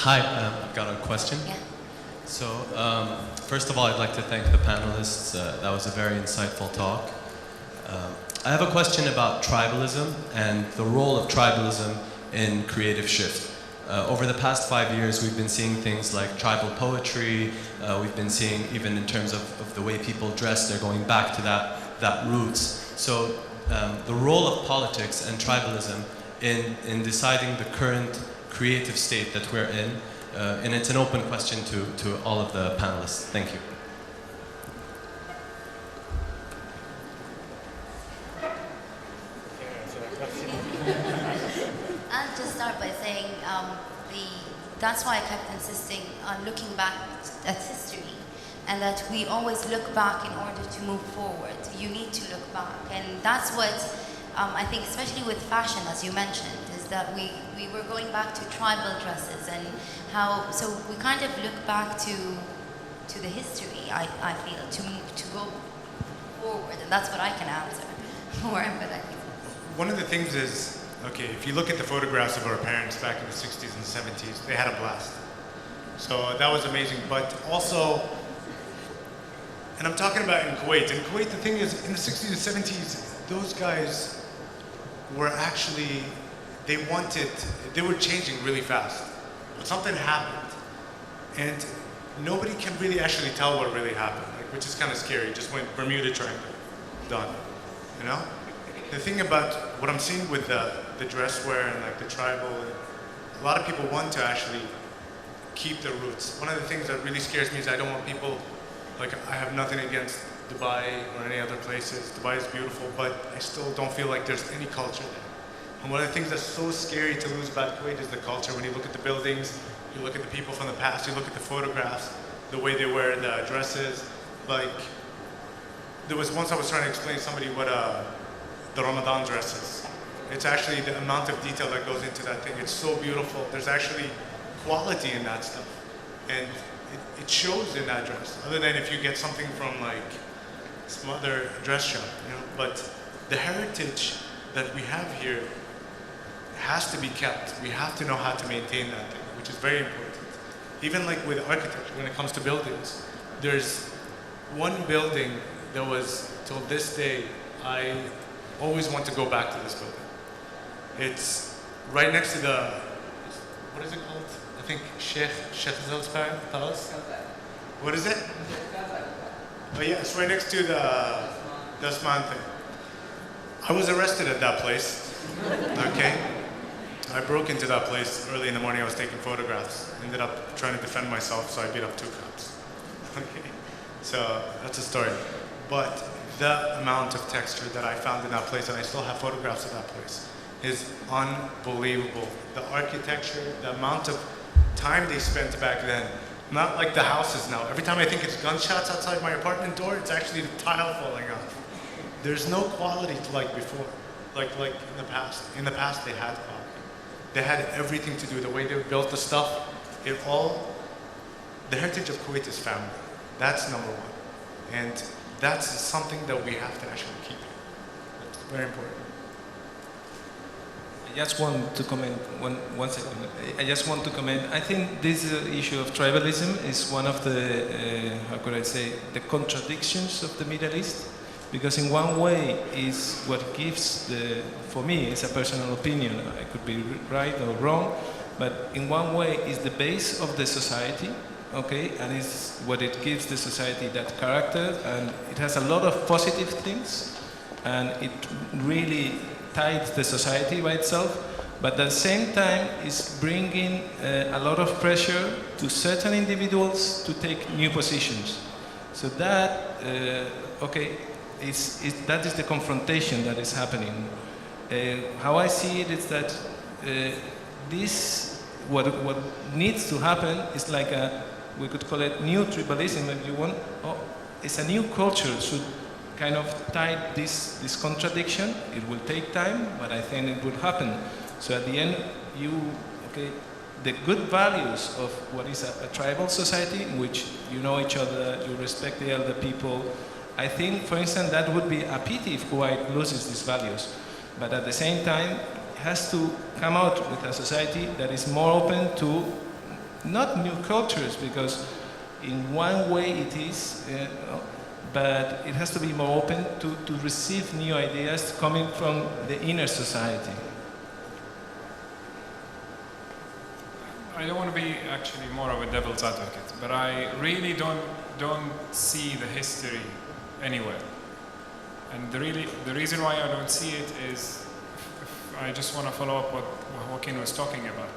Hi, I've got a question. Yeah. So, first of all, I'd like to thank the panelists. That was a very insightful talk. I have a question about tribalism and the role of tribalism in creative shift. Over the past 5 years, we've been seeing things like tribal poetry. We've been seeing, even in terms of the way people dress, they're going back to that roots. So, the role of politics and tribalism in deciding the current creative state that we're in, and it's an open question to all of the panelists. Thank you. I'll just start by saying that's why I kept insisting on looking back at history, and that we always look back in order to move forward. You need to look back, and that's what I think, especially with fashion, as you mentioned, is that we were going back to tribal dresses and how, so we kind of look back to the history, I feel, to go forward, and that's what I can answer for, but I think. One of the things is, okay, if you look at the photographs of our parents back in the 60s and 70s, they had a blast. So that was amazing, but also, and I'm talking about in Kuwait. In Kuwait, the thing is, in the 60s and 70s, those guys were actually, they were changing really fast. But something happened. And nobody can really actually tell what really happened, like, which is kind of scary. Just went Bermuda Triangle, done, you know? The thing about what I'm seeing with the dress wear and like the tribal, a lot of people want to actually keep their roots. One of the things that really scares me is I don't want people, like, I have nothing against Dubai or any other places. Dubai is beautiful, but I still don't feel like there's any culture there. And one of the things that's so scary to lose about Kuwait is the culture. When you look at the buildings, you look at the people from the past, you look at the photographs, the way they wear the dresses. Like, there was once I was trying to explain to somebody what the Ramadan dress is. It's actually the amount of detail that goes into that thing. It's so beautiful. There's actually quality in that stuff. And it shows in that dress, other than if you get something from like some other dress shop, you know. But the heritage that we have here has to be kept. We have to know how to maintain that thing, which is very important. Even like with architecture, when it comes to buildings, there's one building that was, till this day, I always want to go back to this building. It's right next to the, what is it called? I think Sheikh Zal's Palace? What is it? Oh yeah, it's right next to the Osman thing. I was arrested at that place, okay? I broke into that place early in the morning. I was taking photographs. Ended up trying to defend myself, so I beat up 2 cops. Okay, so that's a story. But the amount of texture that I found in that place, and I still have photographs of that place, is unbelievable. The architecture, the amount of time they spent back then. Not like the houses now. Every time I think it's gunshots outside my apartment door, it's actually the tile falling off. There's no quality like before, like in the past. In the past, they had quality. They had everything to do. The way they built the stuff, the heritage of Kuwait is family. That's number one. And that's something that we have to actually keep. That's very important. I just want to comment, one second. I just want to comment. I think this issue of tribalism is one of the, how could I say, the contradictions of the Middle East. Because in one way is what gives for me, it's a personal opinion, I could be right or wrong, but in one way is the base of the society, okay, and it's what it gives the society that character, and it has a lot of positive things, and it really ties the society by itself, but at the same time is bringing a lot of pressure to certain individuals to take new positions. So that, okay, that is the confrontation that is happening. How I see it is that what needs to happen is like we could call it new tribalism if you want. It's a new culture should kind of tie this contradiction. It will take time, but I think it will happen. So at the end, the good values of what is a tribal society in which you know each other, you respect the elder people. I think, for instance, that would be a pity if Kuwait loses these values. But at the same time, it has to come out with a society that is more open to not new cultures, because in one way it is, but it has to be more open to receive new ideas coming from the inner society. I don't want to be actually more of a devil's advocate, but I really don't see the history anywhere. And the reason why I don't see it is, I just want to follow up what Joaquin was talking about.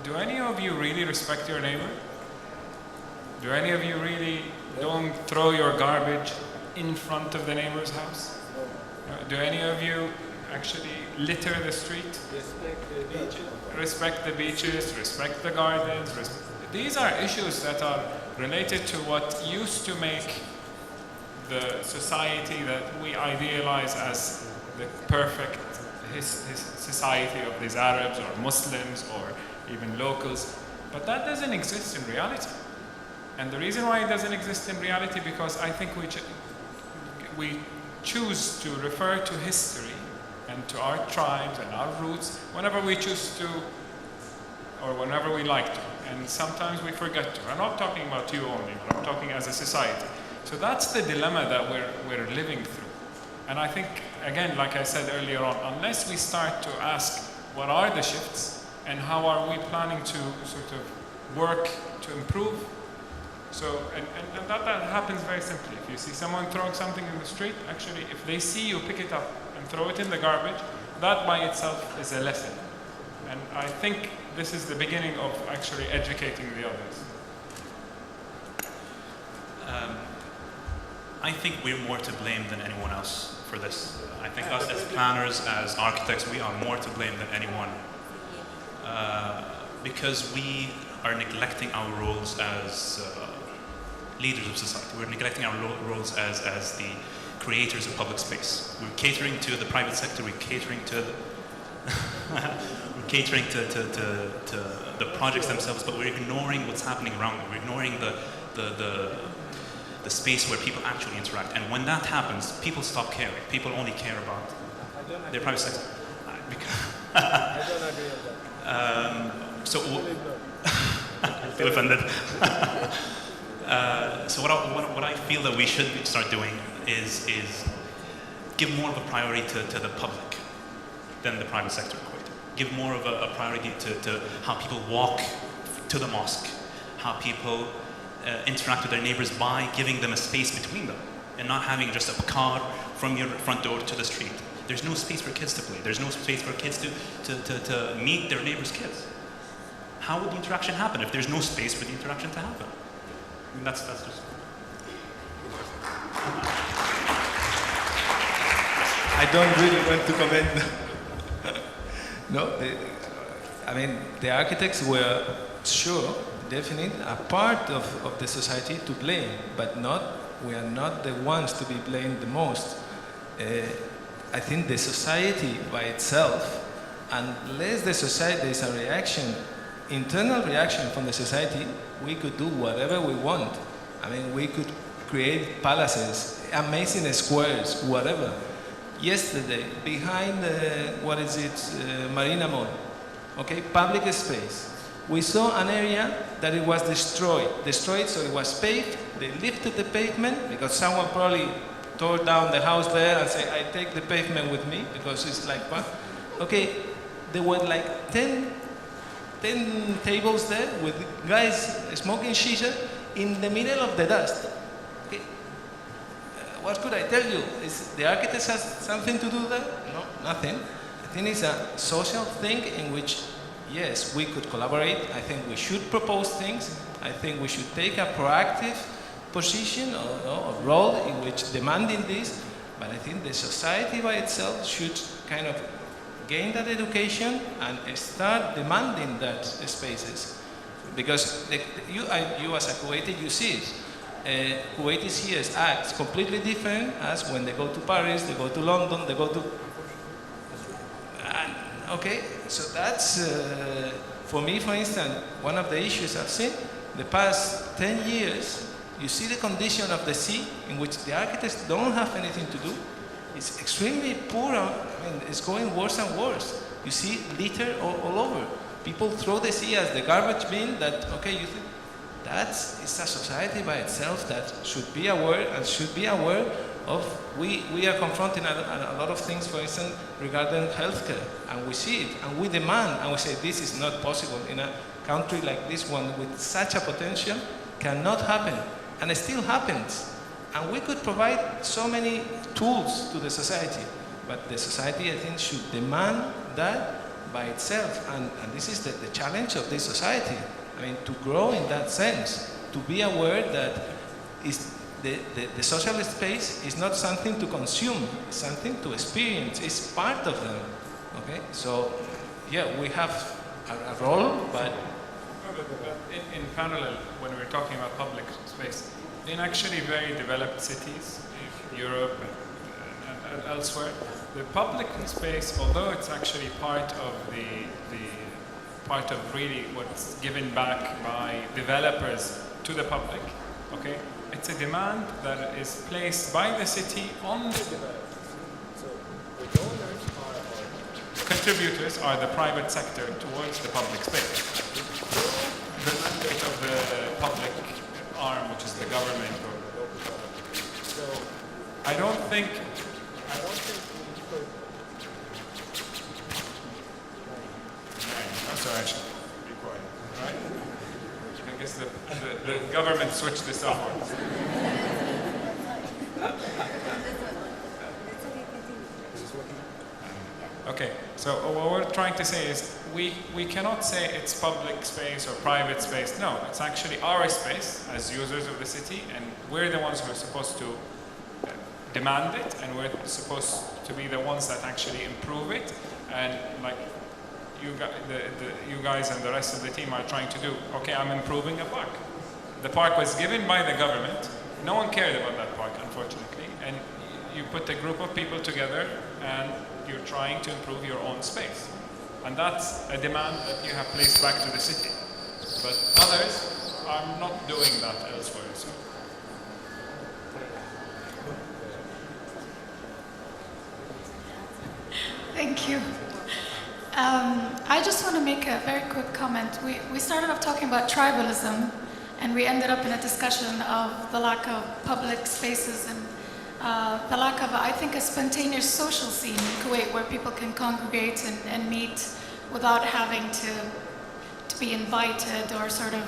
Do any of you really respect your neighbor? Do any of you really don't throw your garbage in front of the neighbor's house? Do any of you actually litter the street? Respect the beaches, respect the gardens. These are issues that are related to what used to make the society that we idealize as the perfect his society of these Arabs or Muslims or even locals. But that doesn't exist in reality. And the reason why it doesn't exist in reality, because I think we choose to refer to history and to our tribes and our roots whenever we choose to, or whenever we like to. And sometimes we forget to. I'm not talking about you only, but I'm talking as a society. So that's the dilemma that we're living through. And I think, again, like I said earlier on, unless we start to ask what are the shifts and how are we planning to sort of work to improve. So, and that happens very simply. If you see someone throwing something in the street, actually, if they see you pick it up and throw it in the garbage, that by itself is a lesson. And I think this is the beginning of actually educating the others. I think we're more to blame than anyone else for this. I think us as planners, as architects, we are more to blame than anyone. Because we are neglecting our roles as leaders of society. We're neglecting our roles as the creators of public space. We're catering to the private sector, we're catering to the projects themselves, but we're ignoring what's happening around them. We're ignoring the space where people actually interact. And when that happens, people stop caring. People only care about their private sector. I don't agree with that. So, feel offended. So what I feel that we should start doing is give more of a priority to the public than the private sector equate. Give more of a priority to how people walk to the mosque, how people interact with their neighbors by giving them a space between them and not having just a car from your front door to the street. There's no space for kids to play. There's no space for kids to meet their neighbors' kids. How would the interaction happen if there's no space for the interaction to happen? I mean, that's just... I don't really want to comment. No, I mean, the architects were sure, definitely, a part of the society to blame, but we are not the ones to be blamed the most. I think the society by itself, unless the society is a reaction, internal reaction from the society, we could do whatever we want. I mean, we could create palaces, amazing squares, whatever. Yesterday, behind Marina Mall, okay, public space. We saw an area that it was destroyed, so it was paved. They lifted the pavement because someone probably tore down the house there and said, I take the pavement with me because it's like what? Okay, there were like 10 tables there with guys smoking shisha in the middle of the dust. Okay. What could I tell you? Is the architect has something to do there? No, nothing. I think it's a social thing in which, yes, we could collaborate. I think we should propose things. I think we should take a proactive position or role in which demanding this. But I think the society by itself should kind of gain that education and start demanding that spaces. Because you as a Kuwaiti, you see it. Kuwaitis here act completely different as when they go to Paris, they go to London, they go to... Okay, so that's, for me, for instance, one of the issues I've seen the past 10 years. You see the condition of the sea in which the architects don't have anything to do. It's extremely poor. I mean, it's going worse and worse. You see litter all over. people throw the sea as the garbage bin that, okay, you think it's a society by itself that should be aware of, we are confronting a lot of things, for instance, regarding healthcare, and we see it, and we demand, and we say this is not possible in a country like this one with such a potential, cannot happen, and it still happens. And we could provide so many tools to the society, but the society, I think, should demand that by itself, and this is the challenge of this society. I mean, to grow in that sense, to be aware that the social space is not something to consume, it's something to experience, it's part of them, okay? So, yeah, we have a role, but... In parallel, when we're talking about public space, in actually very developed cities, in Europe and elsewhere, the public space, although it's actually part of part of really what's given back by developers to the public, okay? It's a demand that is placed by the city on the developers. So the donors the contributors are the private sector towards the public space. The mandate of the public arm, which is the government or the local government. So I don't think we could. I'm sorry, I should be quiet. All right? I guess the government switched this off. Okay, so what we're trying to say is we cannot say it's public space or private space. No, it's actually our space as users of the city, and we're the ones who are supposed to demand it, and we're supposed to be the ones that actually improve it. And like you guys and the rest of the team are trying to do, okay, I'm improving a park. The park was given by the government. No one cared about that park, unfortunately. And you put a group of people together and you're trying to improve your own space. And that's a demand that you have placed back to the city. But others are not doing that elsewhere. So. Thank you. I just want to make a very quick comment. We started off talking about tribalism, and we ended up in a discussion of the lack of public spaces and the lack of, I think, a spontaneous social scene in Kuwait where people can congregate and meet without having to be invited or sort of.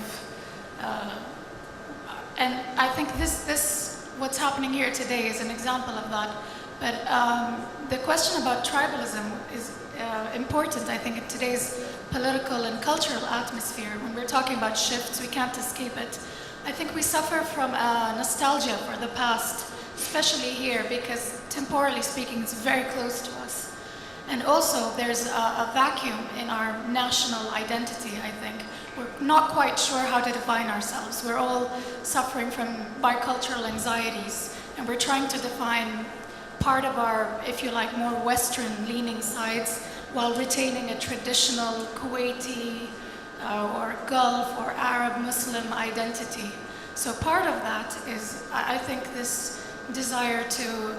And I think this what's happening here today is an example of that. But the question about tribalism is important, I think, in today's political and cultural atmosphere. When we're talking about shifts, we can't escape it. I think we suffer from nostalgia for the past, especially here, because temporally speaking, it's very close to us. And also, there's a vacuum in our national identity, I think. We're not quite sure how to define ourselves. We're all suffering from bicultural anxieties, and we're trying to define part of our, if you like, more Western-leaning sides while retaining a traditional Kuwaiti or Gulf or Arab Muslim identity. So part of that is, I think, this desire to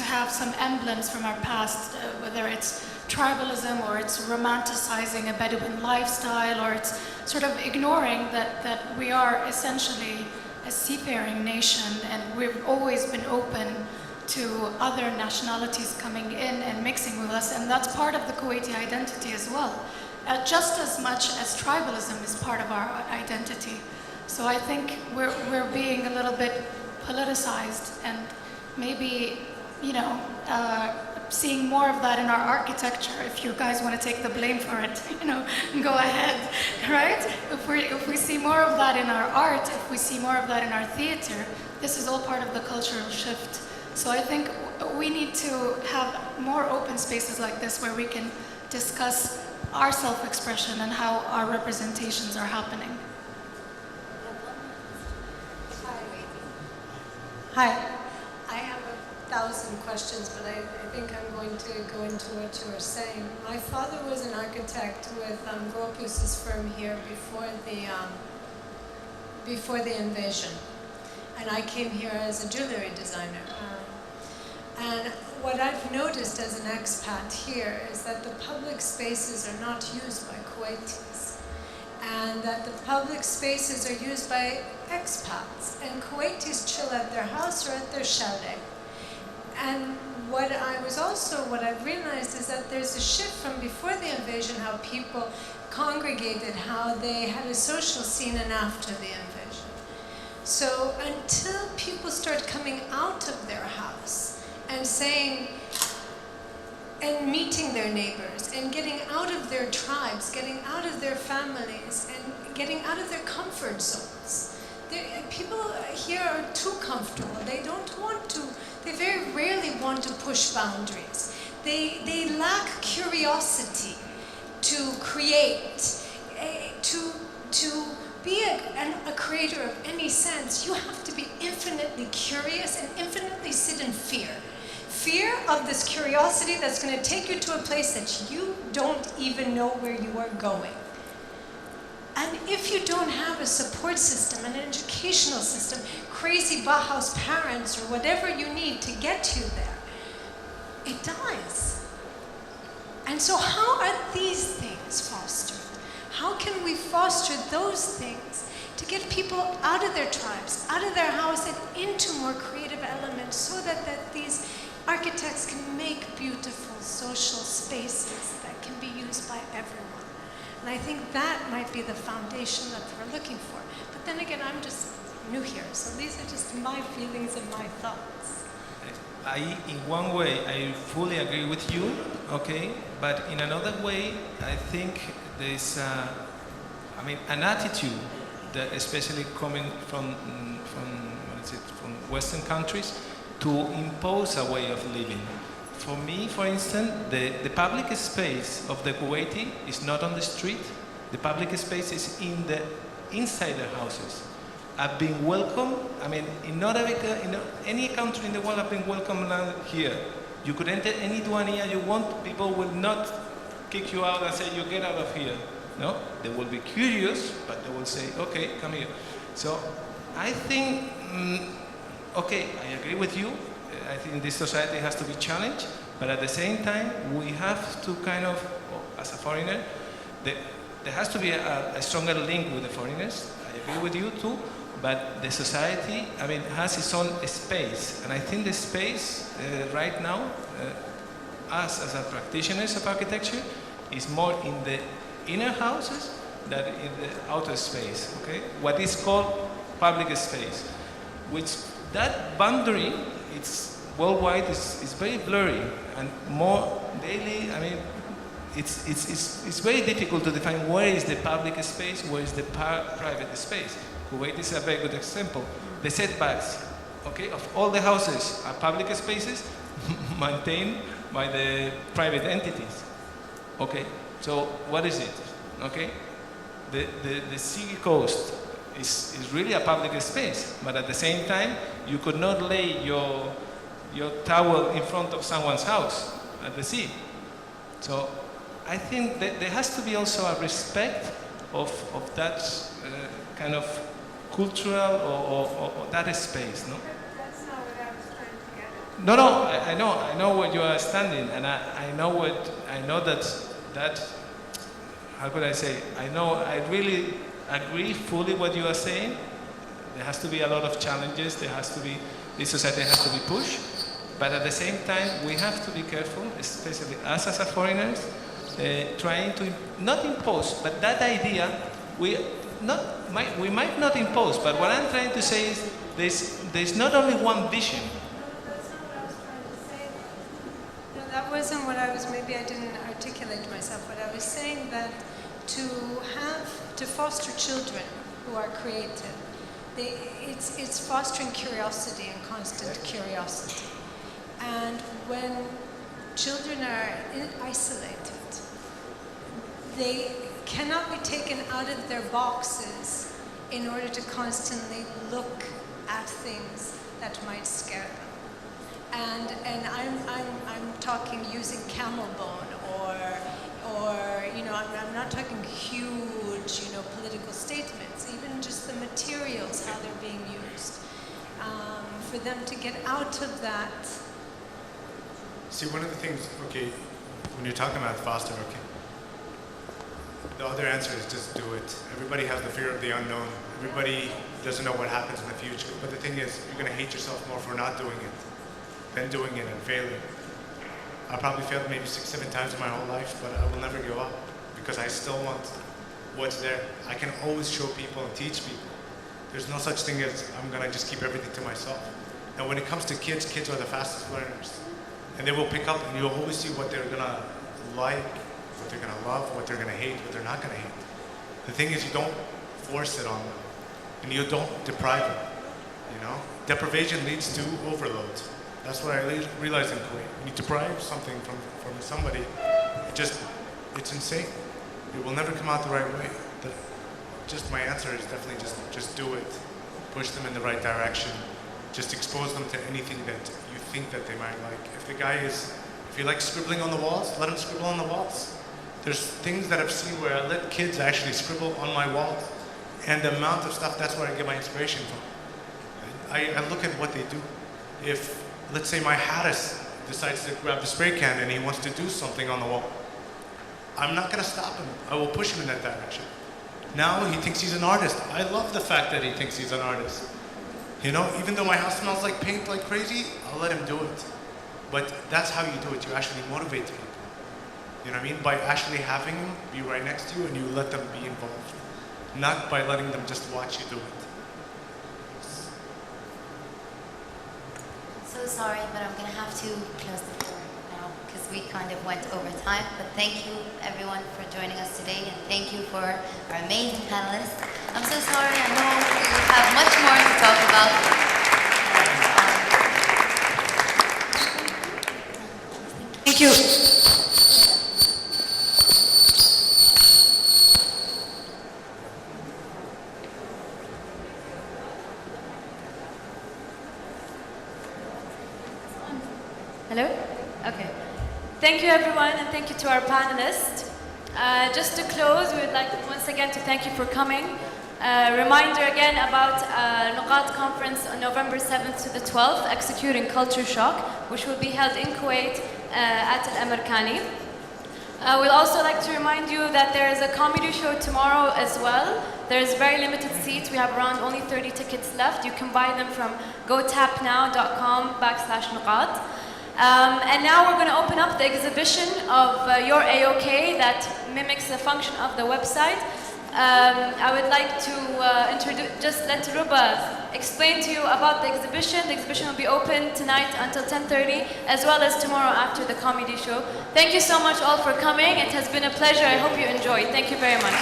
have some emblems from our past, whether it's tribalism or it's romanticizing a Bedouin lifestyle or it's sort of ignoring that we are essentially a seafaring nation and we've always been open to other nationalities coming in and mixing with us, and that's part of the Kuwaiti identity as well, just as much as tribalism is part of our identity. So I think we're being a little bit politicized and maybe, seeing more of that in our architecture. If you guys want to take the blame for it, go ahead, right? If we see more of that in our art, if we see more of that in our theater, this is all part of the cultural shift. So I think we need to have more open spaces like this where we can discuss our self-expression and how our representations are happening. Hi. I have 1,000 questions, but I think I'm going to go into what you were saying. My father was an architect with Gropus's firm here before the invasion. And I came here as a jewelry designer. And what I've noticed as an expat here is that the public spaces are not used by Kuwaitis, and that the public spaces are used by expats, and Kuwaitis chill at their house or at their chalet. And what I've realized is that there's a shift from before the invasion, how people congregated, how they had a social scene, and after the invasion. So until people start coming out of their house and saying, and meeting their neighbors, and getting out of their tribes, getting out of their families, and getting out of their comfort zones. People here are too comfortable. They don't want to, they very rarely want to push boundaries. They lack curiosity to create, to be a creator of any sense. You have to be infinitely curious and infinitely sit in fear. Fear of this curiosity that's going to take you to a place that you don't even know where you are going. And if you don't have a support system, an educational system, crazy Bauhaus parents, or whatever you need to get you there, it dies. And so how are these things fostered? How can we foster those things to get people out of their tribes, out of their house, and into more creative elements, so that these architects can make beautiful social spaces that can be used by everyone? And I think that might be the foundation that we're looking for. But then again, I'm just new here, so these are just my feelings and my thoughts. In one way, I fully agree with you, okay? But in another way, I think there's, an attitude that, especially coming from Western countries, to impose a way of living. For me, for instance, the public space of the Kuwaiti is not on the street. The public space is inside the houses. I've been welcomed. In any country in the world, I've been welcomed here. You could enter any duania you want. People will not kick you out and say, you get out of here. No, they will be curious, but they will say, okay, come here. So I think, okay, I agree with you. I think this society has to be challenged, but at the same time, we have to as a foreigner, there has to be a stronger link with the foreigners. I agree with you too, but the society, has its own space, and I think the space right now, us as a practitioners of architecture, is more in the inner houses than in the outer space. Okay, what is called public space, which that boundary, it's worldwide is very blurry and more daily. It's very difficult to define where is the public space, where is the private space. Kuwait is a very good example. The setbacks, okay, of all the houses are public spaces maintained by the private entities. Okay, so what is it? Okay, the sea coast is really a public space, but at the same time, you could not lay your towel in front of someone's house at the sea. So I think that there has to be also a respect of that kind of cultural or that space, no? That's not what I was trying to get at. No, I know where you are standing, and I know that, how could I say, I really agree fully what you are saying. There has to be a lot of challenges, this society has to be pushed, but at the same time, we have to be careful, especially us as foreigners, trying to not impose, but that idea, we might not impose, but what I'm trying to say is there's not only one vision. That's not what I was trying to say. No, that wasn't what maybe I didn't articulate myself. What I was saying, that to foster children who are creative, it's fostering curiosity and constant curiosity. And when children are isolated, they cannot be taken out of their boxes in order to constantly look at things that might scare them. And I'm talking using camel bone or I'm not talking huge political statements, even just the materials, how they're being used, for them to get out of that See, one of the things, okay, when you're talking about foster, okay, the other answer is just do it. Everybody has the fear of the unknown. Everybody doesn't know what happens in the future. But the thing is, you're going to hate yourself more for not doing it than doing it and failing. I probably failed maybe 6-7 times in my whole life, but I will never give up because I still want what's there. I can always show people and teach people. There's no such thing as I'm going to just keep everything to myself. And when it comes to kids, kids are the fastest learners. And they will pick up and you'll always see what they're going to like, what they're going to love, what they're going to hate, what they're not going to hate. The thing is, you don't force it on them. And you don't deprive them, you know? Deprivation leads to overload. That's what I realized in Kuwait. When you deprive something from somebody, it's insane. It will never come out the right way. My answer is definitely just do it. Push them in the right direction. Just expose them to anything that you think that they might like. If he likes scribbling on the walls, let him scribble on the walls. There's things that I've seen where I let kids actually scribble on my walls. And the amount of stuff, that's where I get my inspiration from. I look at what they do. If, let's say my Haris decides to grab the spray can and he wants to do something on the wall, I'm not gonna stop him. I will push him in that direction. Now he thinks he's an artist. I love the fact that he thinks he's an artist. You know, even though my house smells like paint like crazy, I'll let him do it. But that's how you do it. You actually motivate people. You know what I mean? By actually having them be right next to you and you let them be involved. Not by letting them just watch you do it. So sorry, but I'm going to have to close the door now because we kind of went over time. But thank you, everyone, for joining us today, and thank you for our amazing panelists. I'm so sorry. I know we have much more to talk about. Thank you. Hello? Okay. Thank you, everyone, and thank you to our panelists. Just to close, we would like once again to thank you for coming. Reminder again about Nuqat conference on November 7th to the 12th, Executing Culture Shock, which will be held in Kuwait at Al-Amarkani. We'd also like to remind you that there is a comedy show tomorrow as well. There's very limited seats. We have around only 30 tickets left. You can buy them from gotapnow.com/Nuqat. And now we're going to open up the exhibition of Your AOK that mimics the function of the website. I would like to just let Ruba explain to you about the exhibition. The exhibition will be open tonight until 10:30, as well as tomorrow after the comedy show. Thank you so much all for coming. It has been a pleasure. I hope you enjoyed. Thank you very much.